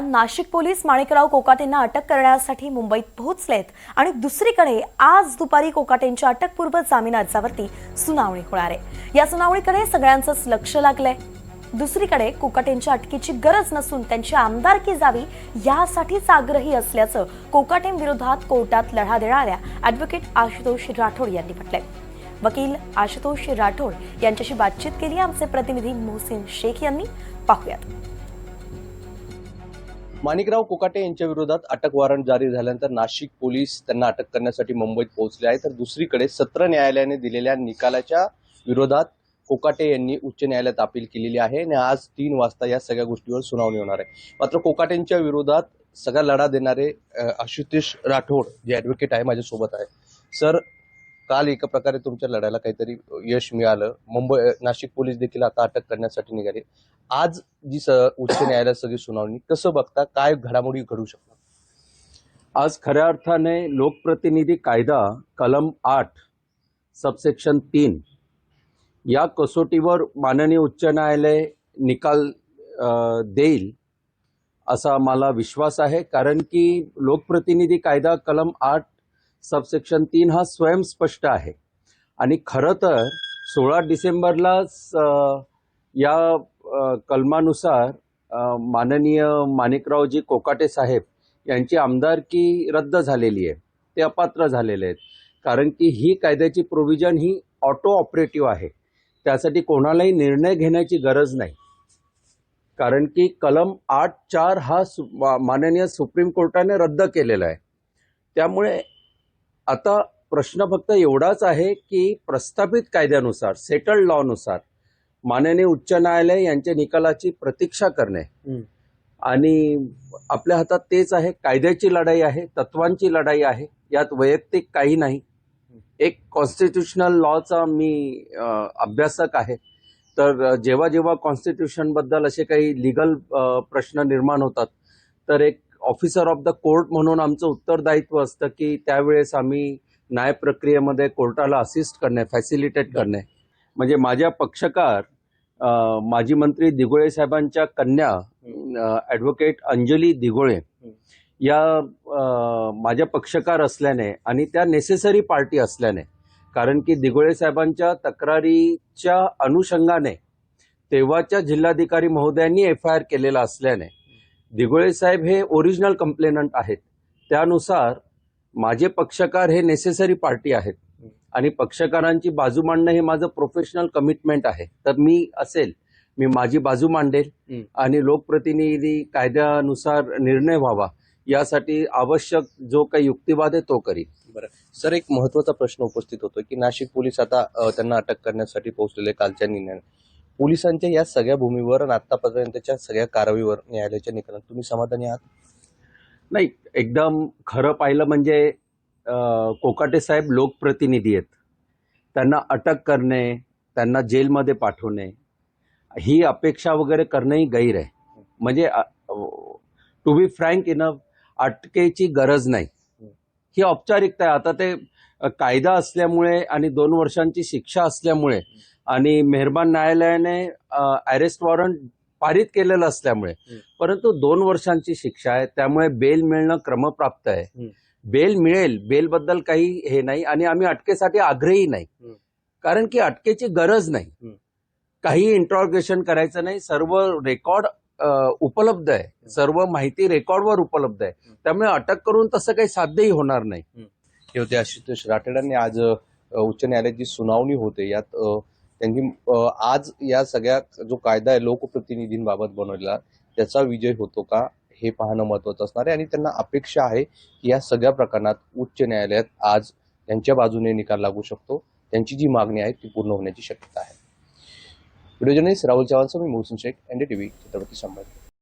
Nashik police Manikrao कोकाटेंना अटक करण्यासाठी मुंबईत पोहोचलेत आणि दुसरीकडे आज दुपारी कोकाटेंच्या अटकपूर्व जामीन अर्जावरती सुनावणी होणार आहे। या सुनावणीकडे सगळ्यांचंच लक्ष लागलंय। दुसरीकडे कोकाटेंच्या अटकेची गरज नसून त्यांची आमदारकी जावी यासाठीच आग्रही असल्याचं कोकाटेंविरोधात कोर्टात लढा देणाऱ्या ॲडव्होकेट आशुतोष राठोड यांनी म्हटलंय। वकील आशुतोष राठोड यांच्याशी बातचीत केली आमचे प्रतिनिधी मोहसिन शेख यांनी। पाहूयात। माणिकराव कोकाटे यांच्या विरोधात अटक वॉरंट जारी झाल्यानंतर नाशिक पोलीस त्यांना अटक करण्यासाठी मुंबईत पोहोचले आहे। तर दुसरीकडे सत्र न्यायालयाने दिलेल्या निकालाच्या विरोधात कोकाटे यांनी उच्च न्यायालयात अपील केलेली आहे आणि आज 3 वाजता या सगळ्या गोष्टीवर सुनावणी होणार आहे। मात्र कोकाटेंच्या विरोधात सगळा लढा देणारे आशुतोष राठोड जे ॲडव्होकेट आहे माझ्यासोबत आहे। सर, काल एका प्रकारे तुमच्या लढ्याला काहीतरी यश मिळालं, नाशिक पोलीस देखील आता अटक करण्यासाठी निघाले। आज जी उच्च न्यायालयात सगळी सुनावणी कसं बघता, काय घडामोडी घडू शकतात? आज खऱ्या अर्थाने लोकप्रतिनिधी कायदा कलम 8 सबसेक्शन 3 या कसोटीवर माननीय उच्च न्यायालय निकाल देईल असा मला विश्वास आहे। कारण की लोकप्रतिनिधी कायदा कलम 8 सबसेक्शन 3 हा स्वयंस्पष्ट आहे आणि खरं तर 16 डिसेंबरला या कलमानुसार माननीय माणिकरावजी कोकाटे साहेब यांची आमदारकी रद्द झालेली आहे, ते अपात्र झालेले आहेत। कारण की ही कायद्याची प्रोव्हिजन ही ऑटो ऑपरेटिव्ह आहे, त्यासाठी कोणालाही निर्णय घेण्याची गरज नाही। कारण की कलम 8(4) हा माननीय सुप्रीम कोर्टाने रद्द केलेला आहे। त्यामुळे आता प्रश्न फक्त एवढाच आहे की प्रस्थापित कायद्यानुसार, सेटल्ड लॉनुसार माननीय उच्च न्यायालय यांच्या निकालाची प्रतीक्षा करणे आणि आपल्या हातात तेच आहे। कायद्याची लढाई आहे, तत्वांची लढाई आहे, यात वैयक्तिक काही नाही। एक कॉन्स्टिट्यूशनल लॉचा मी अभ्यासक आहे, तर जेव्हा जेव्हा कॉन्स्टिट्यूशन बद्दल असे काही लिगल प्रश्न निर्माण होतात तर एक ऑफिसर ऑफ द कोर्ट म्हणून आमचं उत्तरदायित्व असतं की त्यावेळेस आम्ही न्याय प्रक्रियेमध्ये कोर्टाला असिस्ट करणे, फॅसिलिटेट करणे। म्हणजे माझ्या पक्षकार माजी मंत्री दिघोळे साहेबांच्या कन्या ॲडव्होकेट अंजली दिघोळे या माझ्या पक्षकार असल्याने आणि त्या नेसेसरी पार्टी असल्याने, कारण की दिघोळे साहेबांच्या तक्रारीच्या अनुषंगाने तेव्हाच्या जिल्हाधिकारी महोदयांनी FIR केलेला असल्याने दिघोळे साहेब हे ओरिजिनल कंप्लेनंट आहेत। त्यानुसार माझे पक्षकार हे नेसेसरी पार्टी आहेत आणि पक्षकारांची बाजू मांडणं हे माझं प्रोफेशनल कमिटमेंट आहे। तर मी माझी बाजू मांडेल आणि लोकप्रतिनिधी कायद्यानुसार निर्णय व्हावा यासाठी आवश्यक जो काही युक्तिवाद आहे तो करील। बरं सर, एक महत्त्वाचा प्रश्न उपस्थित होतो की नाशिक पोलीस आता त्यांना अटक करण्यासाठी पोहोचलेले कालच्या निर्णयाने पोलिसांच्या या सगळ्या भूमीवर आणि आतापर्यंतच्या सगळ्या कारवाईवर न्यायालयाच्या निकालात तुम्ही समाधानी आहात? नाही, एकदम खरं पाहिलं म्हणजे कोकाटे साहेब लोकप्रतिनिधी आहेत, त्यांना अटक करणे, त्यांना जेलमध्ये पाठवणे ही अपेक्षा वगैरे करणंही गैर आहे। म्हणजे टू बी फ्रँक इनफ, अटकेची गरज नाही, ही औपचारिकता आहे। आता ते कायदा असल्यामुळे आणि 2 वर्षांची शिक्षा असल्यामुळे आणि मेहरबान न्यायालयाने अरेस्ट वॉरंट पारित केलेलं असल्यामुळे, परंतु 2 वर्षांची शिक्षा आहे, त्यामुळे बेल मिळणं क्रमप्राप्त आहे। बेल मिळेल, बेलबद्दल काही हे नाही आणि आम्ही अटकेसाठी आग्रही नाही, कारण की अटकेची गरज नाही, काही इंट्रॉगेशन करायचं नाही, सर्व रेकॉर्ड उपलब्ध आहे, सर्व माहिती रेकॉर्डवर उपलब्ध आहे, त्यामुळे अटक करून तसं काही साध्यही होणार नाही। हे होते आशुतोष राठोडांनी आज उच्च न्यायालयात जी सुनावणी होते यात त्यांनी आज या सगळ्या जो कायदा आहे लोकप्रतिनिधींबाबत बनवलेला त्याचा विजय होतो का हे पाहणं महत्त्वाचं असणार आहे आणि त्यांना अपेक्षा आहे की या सगळ्या प्रकरणात उच्च न्यायालयात आज त्यांच्या बाजूने निकाल लागू शकतो, त्यांची जी मागणी आहे ती पूर्ण होण्याची शक्यता आहे। व्हिडिओ जर्नलिस्ट राहुल चव्हाणसह मी मोहसिन शेख, NDTV, छत्रपती संभाजी।